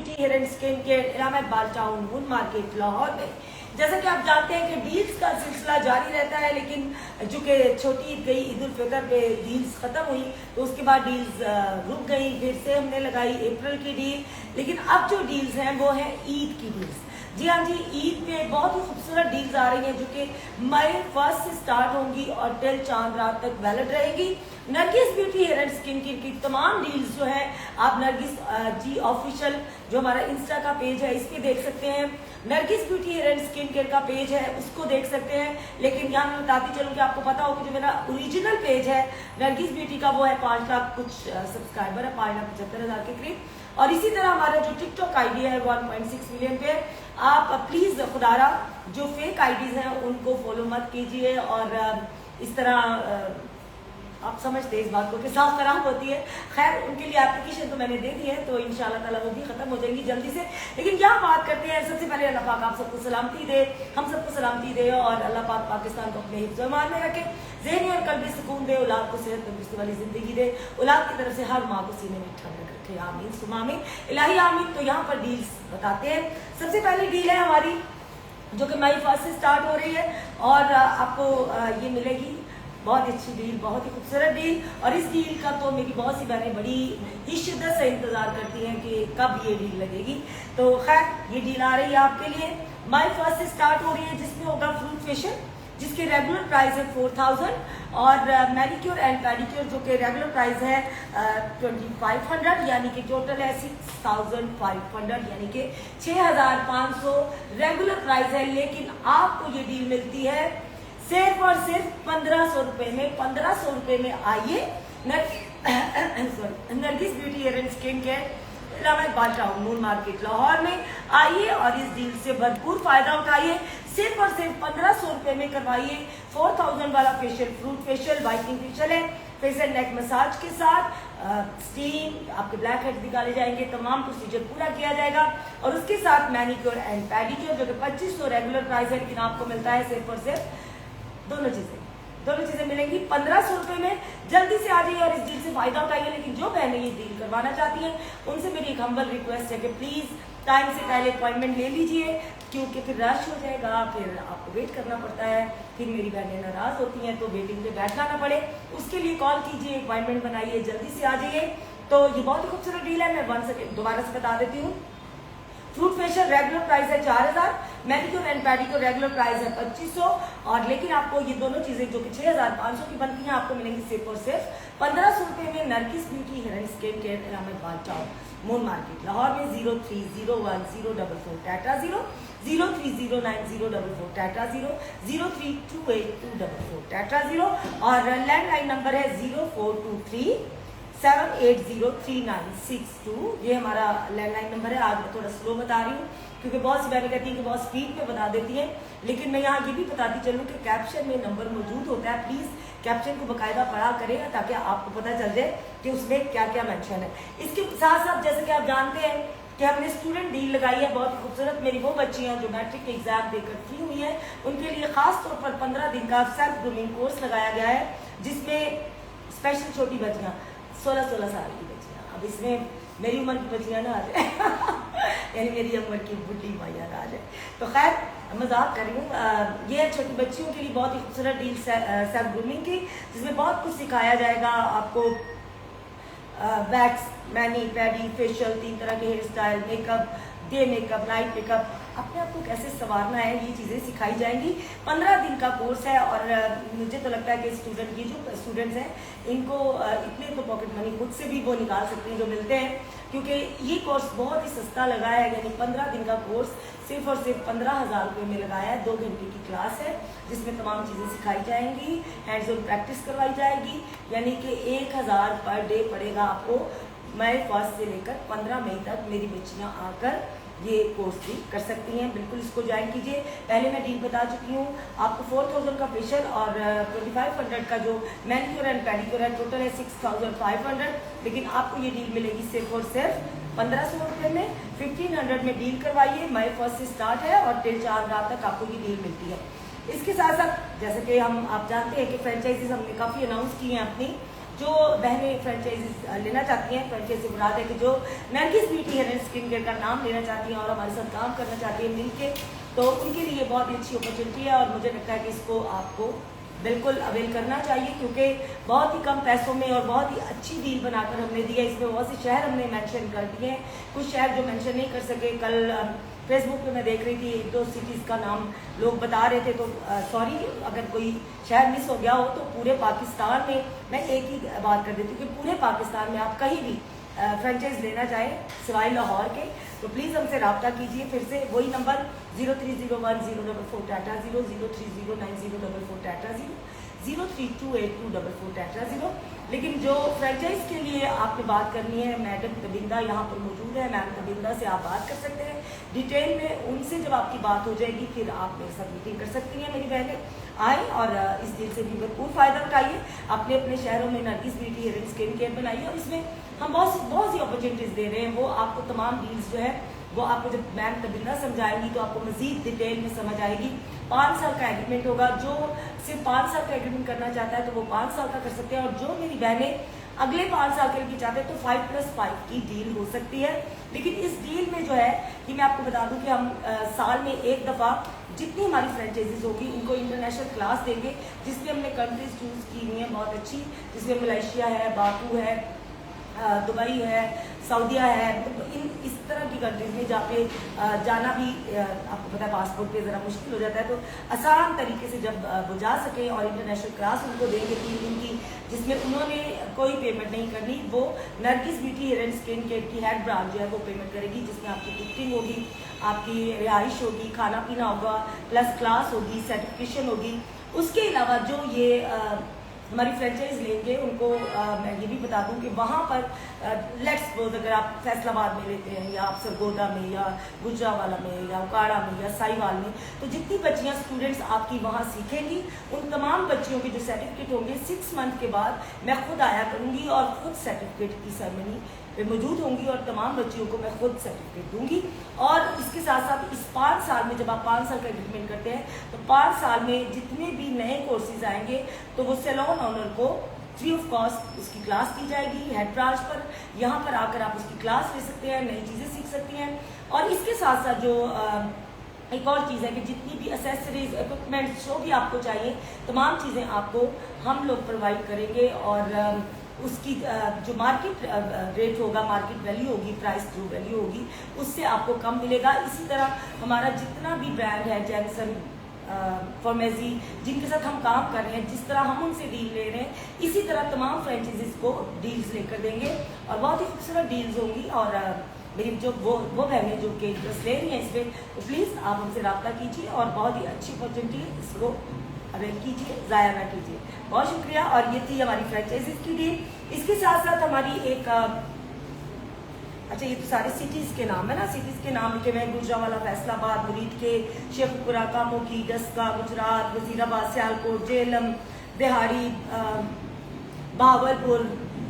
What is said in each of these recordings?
Beauty hair and skin Care Allama Iqbal Town Moon Market Lahore में। जैसा कि आप जानते हैं कि डील्स का सिलसिला जारी रहता है, लेकिन चूंकि छोटी ईद गई, ईद उल फितर पे डील्स खत्म हुई तो उसके बाद डील्स रुक गई। फिर से हमने लगाई अप्रैल की डील, लेकिन अब जो डील्स हैं वो है ईद की डील्स। जी हाँ जी, ईद पे बहुत ही खूबसूरत डील्स आ रही हैं जो कि मई 1 से स्टार्ट होंगी और टिल चांद रात तक वैलिड रहेगी। Nargis beauty hair and skin care की तमाम डील्स जो है आप नरगिस जी ऑफिशियल जो हमारा इंस्टा का पेज है इस पे देख सकते हैं। Nargis beauty hair and skin care का पेज है उसको देख सकते हैं। लेकिन यहाँ मैं बताती चलूँ कि आपको पता हो कि जो मेरा ओरिजिनल पेज है नरगिस ब्यूटी का वो है 5 लाख कुछ सब्सक्राइबर है, 5,75,000 के करीब। और इसी तरह हमारा जो टिकटॉक आईडी है 1.6 मिलियन पे। आप प्लीज खुदारा जो फेक आईडीज हैं उनको फॉलो मत कीजिए। और इस तरह आप समझते हैं इस बात को कि साफ खराब होती है। खैर उनके लिए एप्लीकेशन तो मैंने दे दी है, तो इंशाल्लाह ताला वो भी खत्म हो जाएंगी जल्दी से। लेकिन क्या बात करते हैं, सबसे पहले अल्लाह पाक आप सबको सलामती दे, हम सबको सलामती दे और अल्लाह पाक पाकिस्तान को अपने हिफ्ज़ व अमान में रखे, ज़हनी और कल्बी सुकून दे, औलाद को सेहत तंदुरुस्ती वाली जिंदगी दे, औलाद की तरफ से हर माँ को सीने में ठंडक रखे, आमीन सुमा आमीन इलाही आमीन। तो यहाँ पर डील्स बताते हैं। सबसे पहली डील है हमारी जो कि मई 1 से स्टार्ट हो रही है और आपको ये मिलेगी बहुत अच्छी डील, बहुत ही खूबसूरत डील। और इस डील का तो मेरी बहुत सी बहनें बड़ी ही शिद्दत से इंतजार करती हैं कि कब ये डील लगेगी। तो खैर ये डील आ रही है आपके लिए, मई 1 से स्टार्ट हो रही है, जिसमें होगा फ्रूट फेशियल जिसके रेगुलर प्राइस है 4000 और मैनिक्योर एंड पेडिक्योर जो कि रेगुलर प्राइस है 2500, यानी कि टोटल है 6500, यानी कि 6500 रेगुलर प्राइस है। लेकिन आपको ये डील मिलती है सिर्फ और सिर्फ 1500 रुपए में। 1500 रुपए में आइए Nargis beauty hair and skin Care Allama Iqbal Town Moon Market Lahore में आइए और इस डील से भरपूर फायदा उठाइए। सिर्फ और सिर्फ 1500 रुपए में करवाइए 4000 वाला facial, fruit facial, whitening facial है, फेस एंड नेक मसाज के साथ स्टीम, आपके ब्लैक हेड्स निकाले जाएंगे, तमाम प्रोसीजर पूरा किया जाएगा। और उसके साथ मैनिक्योर एंड पेडिक्योर जो कि 2500 रेगुलर प्राइस है, लेकिन आपको मिलता है सिर्फ और सिर्फ दोनों चीजें मिलेंगी 1500 रुपए में। जल्दी से आ जाइए और इस डील से फायदा उठाइए। लेकिन जो बहनें ये डील करवाना चाहती हैं उनसे मेरी एक हम्बल रिक्वेस्ट है कि प्लीज टाइम से पहले अपॉइंटमेंट ले लीजिए, क्योंकि फिर रश हो जाएगा, फिर आपको वेट करना पड़ता है, फिर मेरी बहनें नाराज होती हैं तो वेटिंग पे बैठना ना पड़े। उसके लिए कॉल कीजिए, अपॉइंटमेंट बनाइए, जल्दी से आ जाइए। तो ये बहुत ही खूबसूरत डील है। मैं दोबारा से बता देती हूँ। फ्रूट फेशियल रेगुलर प्राइस है 4000, manicure and pedicure regular price है 2500 और लेकिन आपको ये दोनों चीजें जो कि 6500 की बनती हैं आपको मिलेंगी सिर्फ और सिर्फ 1500 रुपए में। Nargis beauty hair and skin Care Allama Iqbal Town Moon Market Lahore में 03010444 टाटा 0, 03090444 टाटा 0, 03282444 टाटा 0 और लैंडलाइन नंबर है 0423 7803962। ये हमारा लैंडलाइन नंबर है। आज मैं थोड़ा स्लो बता रही हूँ क्योंकि बहुत सी बहनें कहती हैं कि बहुत स्पीड पे बता देती हैं, लेकिन मैं यहाँ ये भी बताती चलूँ कि कैप्शन में नंबर मौजूद होता है। प्लीज कैप्शन को बकायदा पढ़ा करें ताकि आपको पता चल जाए कि उसमें क्या क्या मेंशन है। इसके साथ साथ जैसे कि आप जानते हैं कि हमने स्टूडेंट डील लगाई है बहुत ही खूबसूरत। मेरी वो बच्चियां जो मैट्रिक के एग्जाम देकर फ्री हुई हैं उनके लिए खास तौर पर 15 दिन का सेल्फ ग्रूमिंग कोर्स लगाया गया है, जिसमें स्पेशल छोटी बच्चियां 16-16 साल की बच्चियां, अब इसमें मेरी उम्र की बच्चियां ना आ जाए यानी मेरी उम्र की बुढ़ी मैया ना आ जाए। तो खैर मजाक कर रही हूँ। ये छोटी बच्चियों के लिए बहुत ही खूबसूरत डील सेल्फ ग्रूमिंग की, जिसमें बहुत कुछ सिखाया जाएगा आपको। वैक्स, मैनी, पैडी, फेशियल, 3 तरह के hair style, makeup, day makeup, night makeup, अपने आप को कैसे संवारना है, ये चीज़ें सिखाई जाएंगी। 15 दिन का कोर्स है और मुझे तो लगता है कि स्टूडेंट, ये जो स्टूडेंट्स हैं इनको इतने तो पॉकेट मनी खुद से भी वो निकाल सकते हैं जो मिलते हैं, क्योंकि ये कोर्स बहुत ही सस्ता लगाया है। यानी 15 दिन का कोर्स सिर्फ और सिर्फ 15,000 रुपये में लगाया है। 2 घंटे की क्लास है जिसमें तमाम चीज़ें सिखाई जाएंगी, हैंड्स ऑन प्रैक्टिस करवाई जाएगी। यानी कि 1000 पर डे पड़ेगा आपको। मई 1 से लेकर 15 मई तक मेरी बच्चियाँ आकर ये कोर्स भी कर सकती हैं। बिल्कुल इसको ज्वाइन कीजिए। पहले मैं डील बता चुकी हूँ आपको। 4000 का फेशियल और 2500 का जो मैनिक्योर एंड पेडिक्योर है, टोटल है 6500, लेकिन आपको ये डील मिलेगी सिर्फ और सिर्फ 1500 रुपये में। 1500 में डील करवाइए। मई 1 से स्टार्ट है और टिल 4 रात तक आपको ये डील मिलती है। इसके साथ साथ जैसे कि आप जानते हैं कि फ्रेंचाइजीज हमने काफ़ी अनाउंस की हैं अपनी, जो बहनें फ्रेंचाइजीज लेना चाहती हैं, फ्रेंचाइज से मुराद है कि जो Nargis beauty hair and skin care का नाम लेना चाहती हैं और हमारे साथ काम करना चाहती हैं मिलके, तो उनके लिए बहुत ही अच्छी अपॉर्चुनिटी है। और मुझे लगता है कि इसको आपको बिल्कुल अवेल करना चाहिए, क्योंकि बहुत ही कम पैसों में और बहुत ही अच्छी डील बनाकर हमने दी है। इसमें बहुत से शहर हमने मेंशन कर दिए हैं, कुछ शहर जो मेंशन नहीं कर सके। कल फेसबुक पे मैं देख रही थी 1-2 सिटीज़ का नाम लोग बता रहे थे, तो सॉरी अगर कोई शहर मिस हो गया हो। तो पूरे पाकिस्तान में मैं एक ही बात कर देती हूँ कि पूरे पाकिस्तान में आप कहीं भी फ्रेंचाइज लेना चाहें सिवाय लाहौर के, तो प्लीज़ हमसे रब्ता कीजिए। फिर से वही नंबर 030104 टाटा 0, 030904 टाटा 0, 032824 टाटा 0। लेकिन जो फ्रेंचाइज के लिए आपने बात करनी है, मैडम तबिंदा यहाँ पर मौजूद है। मैम तबिंदा से आप बात कर सकते हैं डिटेल में। उनसे जब आपकी बात हो जाएगी फिर आप मेरे साथ मीटिंग कर सकती हैं। मेरी बहनें आए और इस डील से भी भरपूर फ़ायदा उठाइए। अपने अपने शहरों में Nargis beauty hair and skin care बनाइए, और इसमें हम बहुत सी अपॉर्चुनिटीज़ दे रहे हैं। वो आपको तमाम डील्स जो है वो आपको जब मैम तबिंदा समझाएंगी तो आपको मजीद डिटेल में समझ आएगी। 5 साल का एग्रीमेंट होगा। जो सिर्फ 5 साल का एग्रीमेंट करना चाहता है तो वो 5 साल का कर सकते हैं, और जो मेरी बहनें अगले 5 साल के लिए चाहते हैं तो 5+5 की डील हो सकती है। लेकिन इस डील में जो है कि मैं आपको बता दूं कि हम साल में एक दफ़ा जितनी हमारी फ्रेंचाइजीज होगी उनको इंटरनेशनल क्लास देंगे, जिसमें हमने कंट्रीज चूज़ की हुई हैं बहुत अच्छी, जिसमें मलेशिया है, बाकू है, दुबई है, सऊदीया है। तो इस तरह की कंट्रीज में जहाँ पे जाना भी आपको पता है पासपोर्ट पे ज़रा मुश्किल हो जाता है, तो आसान तरीके से जब वो जा सके और इंटरनेशनल क्लास उनको देंगे 3 दिन की, जिसमें उन्होंने कोई पेमेंट नहीं करनी। वो Nargis beauty hair and skin care की हेड ब्रांच जो है वो पेमेंट करेगी, जिसमें आपकी टिकटिंग होगी, आपकी रिहाइश होगी, खाना पीना होगा, प्लस क्लास होगी, सर्टिफिकेशन होगी। उसके अलावा जो ये हमारी फ्रेंचाइज लेंगे उनको मैं ये भी बता दूं कि वहाँ पर लेट्स सपोज अगर आप फैसलाबाद में लेते हैं, या आप सरगोदा में, या गुजरावाला में, या उकाड़ा में, या साहिवाल में, तो जितनी बच्चियाँ स्टूडेंट्स आपकी वहाँ सीखेंगी उन तमाम बच्चियों के जो सर्टिफिकेट होंगे 6 मंथ के बाद मैं खुद आया करूँगी और खुद सर्टिफिकेट की सेरेमनी पे मौजूद होंगी, और तमाम बच्चियों को मैं खुद सर्टिफिकेट दूंगी। और इसके साथ साथ इस 5 साल में जब आप 5 साल का एग्रीमेंट करते हैं तो 5 साल में जितने भी नए कोर्सेज आएंगे तो वो सैलून ओनर को फ्री ऑफ कॉस्ट उसकी क्लास दी जाएगी हेड ब्रांच पर। यहाँ पर आकर आप उसकी क्लास ले सकते हैं, नई चीज़ें सीख सकती हैं। और इसके साथ साथ जो एक और चीज़ है कि जितनी भी एसेसरीज इक्विपमेंट जो भी आपको चाहिए तमाम चीज़ें आपको हम लोग प्रोवाइड करेंगे, और उसकी जो मार्केट रेट होगा, मार्केट वैल्यू होगी, प्राइस जो वैल्यू होगी उससे आपको कम मिलेगा। इसी तरह हमारा जितना भी ब्रांड है, जैनसन, फॉर्मेजी, जिनके साथ हम काम कर रहे हैं, जिस तरह हम उनसे डील ले रहे हैं, इसी तरह तमाम फ्रेंचाइजीज को डील्स लेकर देंगे, और बहुत ही खूबसूरत डील्स होंगी। और मेरी जो वो बहनें जो कि इंटरेस्ट ले रही हैं इस पर, तो प्लीज़ आप हमसे रब्ता कीजिए, और बहुत ही अच्छी अपॉर्चुनिटी है, इसको अवेल कीजिए, ज़ाया ना कीजिए। बहुत शुक्रिया। और ये थी हमारी फ्रेंचाइजीज की डील। इसके साथ साथ हमारी एक अच्छा, ये तो सारे सिटीज़ के नाम है ना, सिटीज़ के नाम लिखे हुए हैं, गुजरावाला, फैसलाबाद, मुरीद के, शेखपुरा, कामोकी, डस्का, गुजरात, वजीराबाद, सियालकोट, जेलम, बिहारी, बहावलपुर।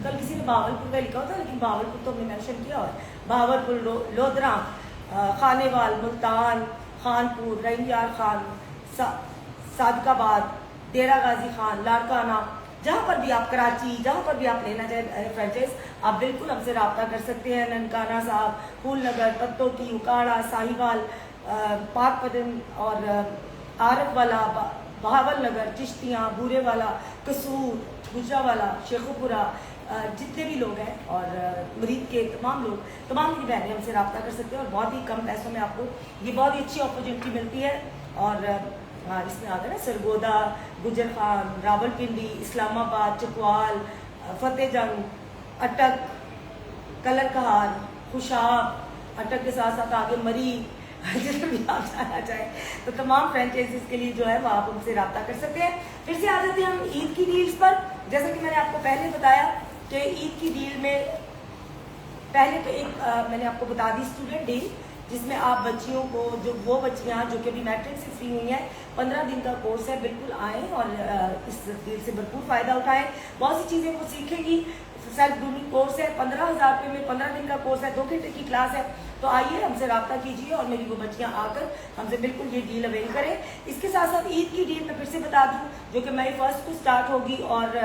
कल किसी ने बहावलपुर का लिखा होता, लेकिन बहावलपुर तो हमने मेंशन किया, और बहावलपुर, लोधरा, खानेवाल, मुल्तान, खानपुर, रहीमयार खान, सादिकाबाद, डेरा गाजी खान, लाड़काना, जहाँ पर भी आप, कराची, जहाँ पर भी आप लेना चाहें फ्रेंचाइज, आप बिल्कुल हमसे रब्ता कर सकते हैं। ननकाना साहब, फूलनगर, पत्तोटी, उकाड़ा, साहिवाल, पाकपदन, और आरफ वाला, बहावल नगर, चिश्तियाँ, बूरे वाला, कसूर, गुजरावाला, शेखुपुरा, जितने भी लोग हैं, और मुरीद के तमाम लोग, तमाम की बहनें हमसे रब्ता कर सकते हैं, और बहुत ही कम पैसों में आपको ये बहुत ही अच्छी अपॉर्चुनिटी मिलती है। और इसमें आ गया ना सरगोदा, गुजर खान, रावलपिंडी, इस्लामाबाद, चकवाल, फतेहजंग, अटक, कलर कहार, खुशाब, अटक के साथ साथ आगे मरी, जिसमें भी आप जाना चाहें, तो तमाम फ्रेंचाइजीज के लिए जो है वो आप उनसे रब्ता कर सकते हैं। फिर से आ जाते हैं हम ईद की डील्स पर। जैसा कि मैंने आपको पहले बताया कि ईद की डील में पहले तो एक मैंने आपको बता दी स्टूडेंट डील, जिसमें आप बच्चियों को, जो वो बच्चियाँ जो कि अभी मैट्रिक से फ्री हुई हैं, 15 दिन का कोर्स है, बिल्कुल आएँ और इस डील से भरपूर फ़ायदा उठाएं। बहुत सी चीज़ें वो सीखेंगी। सेल्फ ग्रूमिंग कोर्स है, 15,000 रुपये में 15 दिन का कोर्स है, 2 घंटे की क्लास है। तो आइए हमसे रब्ता कीजिए और मेरी वो बच्चियाँ आकर हमसे बिल्कुल ये डील अवेल करें। इसके साथ साथ ईद की डील मैं फिर से बता दूँ, जो कि मई 1 को स्टार्ट होगी और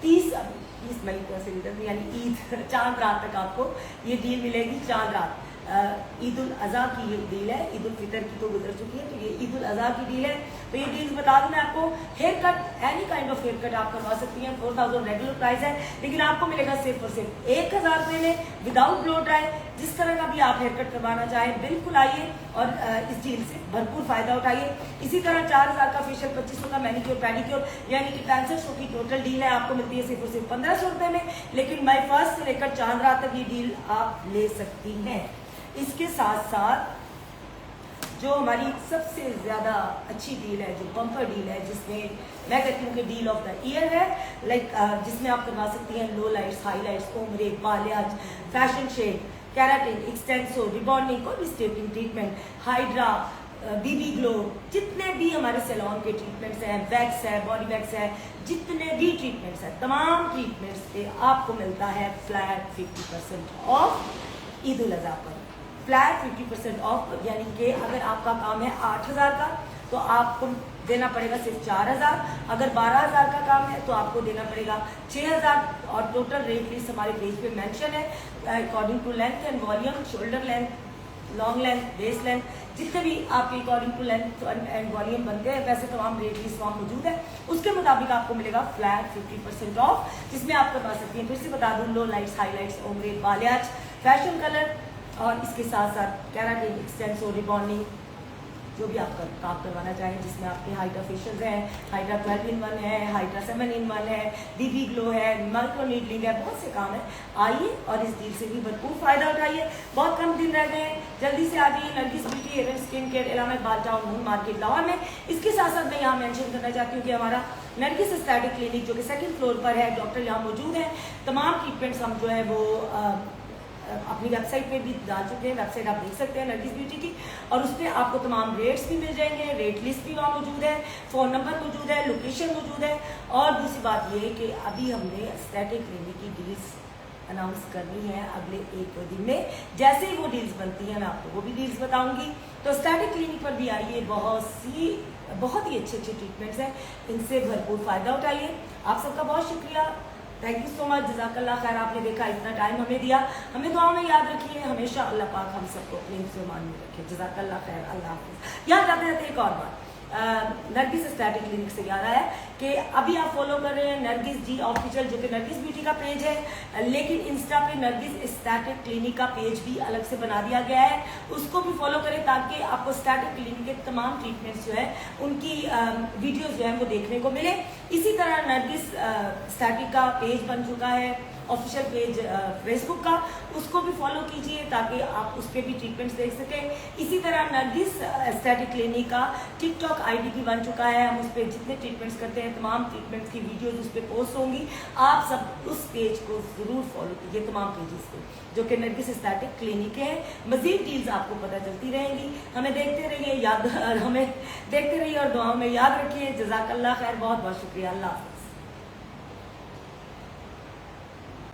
30 प्लीज मलिका से रिटर्न, यानी ईद चांद रात तक आपको ये डील मिलेगी। चांद रात ईद उल अज़हा की ये डील है, ईद उल फितर की तो गुजर चुकी है, तो ये ईद उल अज़हा की डील है। तो ये डील बता दूं मैं आपको, hair cut any kind of hair cut आप करवा सकती हैं। 4000 रेगुलर प्राइस है, लेकिन आपको मिलेगा सिर्फ और सिर्फ 1000 रुपये में विदाउट ब्लो ड्राई। जिस तरह का भी आप हेयर कट करवाना चाहें बिल्कुल आइए और इस डील से भरपूर फायदा उठाइए। इसी तरह 4000 का फेशियल, 2500 का मैनिक्योर पेडिक्योर, यानी कि 6500 की टोटल डील है, आपको मिलती है सिर्फ और सिर्फ 1500 रुपये में। लेकिन मई 1 से लेकर चांद रात तक ये डील आप ले सकती हैं। इसके साथ साथ जो हमारी सबसे ज़्यादा अच्छी डील है, जो बम्पर डील है, जिसमें मैं कहती हूँ कि डील ऑफ द ईयर है, लाइक जिसमें आप करवा सकती हैं low lights, highlights, ombre, balayage, fashion shade, keratin, extenso, rebonding, कोई भी स्टेपलिंग ट्रीटमेंट, हाइड्रा, बीबी ग्लो, जितने भी हमारे सैलून के ट्रीटमेंट्स हैं, वैक्स है, बॉडी वैक्स है, जितने भी ट्रीटमेंट्स हैं, तमाम ट्रीटमेंट्स पे आपको मिलता है फ्लैट 50% ऑफ ईद उल अज़हा पर। फ्लैट 50% ऑफ, यानी कि अगर आपका काम है 8000 का तो आपको देना पड़ेगा सिर्फ 4000। अगर 12000 का काम है तो आपको देना पड़ेगा 6000। और टोटल रेट लिस्ट हमारे पेज पे मेंशन है according to length and volume, shoulder length, long length, base length, जितने भी आपके according to length and volume बनते हैं वैसे तमाम रेट लिस्ट वहाँ मौजूद है। उसके मुताबिक आपको मिलेगा फ्लैट 50% ऑफ, जिसमें आप करवा सकती हैं। फिर से बता दूँ, low lights, highlights, ombre, balayage, fashion colour, और इसके साथ साथ कैराटिन, एक्सटेंसो, रिबॉन्डिंग, जो भी आप काम करवाना चाहें, जिसमें आपके हाइड्रा फेशियल हैं, हाइड्रा 12-in-1 है, हाइड्रा 7-in-1 है, बीबी ग्लो है, माइक्रो नीडलिंग है, बहुत से काम है। आइए और इस डील से भी भरपूर फायदा उठाइए। बहुत कम दिन रह गए हैं, जल्दी से आ जाइए Nargis beauty hair and skin care, Allahabad बाल टाउन मून मार्केट लाहौर में। इसके साथ साथ मैं यहाँ मेंशन करना चाहती हूँ कि हमारा नरगिस एस्थेटिक क्लिनिक जो कि 2nd फ्लोर पर है, डॉक्टर यहाँ मौजूद है। तमाम ट्रीटमेंट्स हम जो है वो अपनी वेबसाइट पे भी डाल चुके हैं, वेबसाइट आप देख सकते हैं नरगिस ब्यूटी की, और उस पर आपको तमाम रेट्स भी मिल जाएंगे, रेट लिस्ट भी वहाँ मौजूद है, फ़ोन नंबर मौजूद है, लोकेशन मौजूद है। और दूसरी बात ये कि अभी हमने एस्थेटिक क्लिनिक की डील्स अनाउंस करनी है अगले 1-2 दिन में। जैसे ही वो डील्स बनती हैं मैं आपको वो भी डील्स बताऊंगी। तो एस्थेटिक क्लिनिक पर भी आइए, बहुत ही अच्छे ट्रीटमेंट्स हैं, इनसे भरपूर फ़ायदा उठाइए। आप सबका बहुत शुक्रिया, थैंक यू सो मच, जज़ाकल्लाह खैर। आपने देखा, इतना टाइम हमें दिया, हमें दुआओं में याद रखिए हमेशा। अल्लाह पाक हम सबको अपने ईमान में रखे। जज़ाकल्लाह खैर, अल्लाह हाफ़िज़। याद आते रहते एक और बात, नरगिस एस्थेटिक क्लिनिक से याद आया कि अभी आप फॉलो कर रहे हैं नरगिस जी ऑफिशियल, जो कि नरगिस ब्यूटी का पेज है, लेकिन इंस्टा पे नरगिस एस्थेटिक क्लिनिक का पेज भी अलग से बना दिया गया है। उसको भी फॉलो करें ताकि आपको एस्थेटिक क्लिनिक के तमाम ट्रीटमेंट्स जो है उनकी वीडियोस जो है वो देखने को मिले। इसी तरह नरगिस एस्थेटिक का पेज बन चुका है, ऑफिशियल पेज फेसबुक का, उसको भी फॉलो कीजिए ताकि आप उस पर भी ट्रीटमेंट्स देख सकें। इसी तरह नरगिस एस्थेटिक क्लिनिक का टिकटॉक आईडी भी बन चुका है, हम उस पर जितने ट्रीटमेंट्स करते हैं तमाम ट्रीटमेंट्स की वीडियोस उस पर पोस्ट होंगी। आप सब उस पेज को ज़रूर फॉलो कीजिए, तमाम पेजेस को जो कि नरगिस एस्थेटिक क्लिनिक के हैं। मज़ीद डील्स आपको पता चलती रहेंगी। हमें देखते रहिए, हमें देखते रहिए और दुआओं में याद रखिए। जज़ाकल्लाह खैर, बहुत बहुत शुक्रिया। अल्लाह।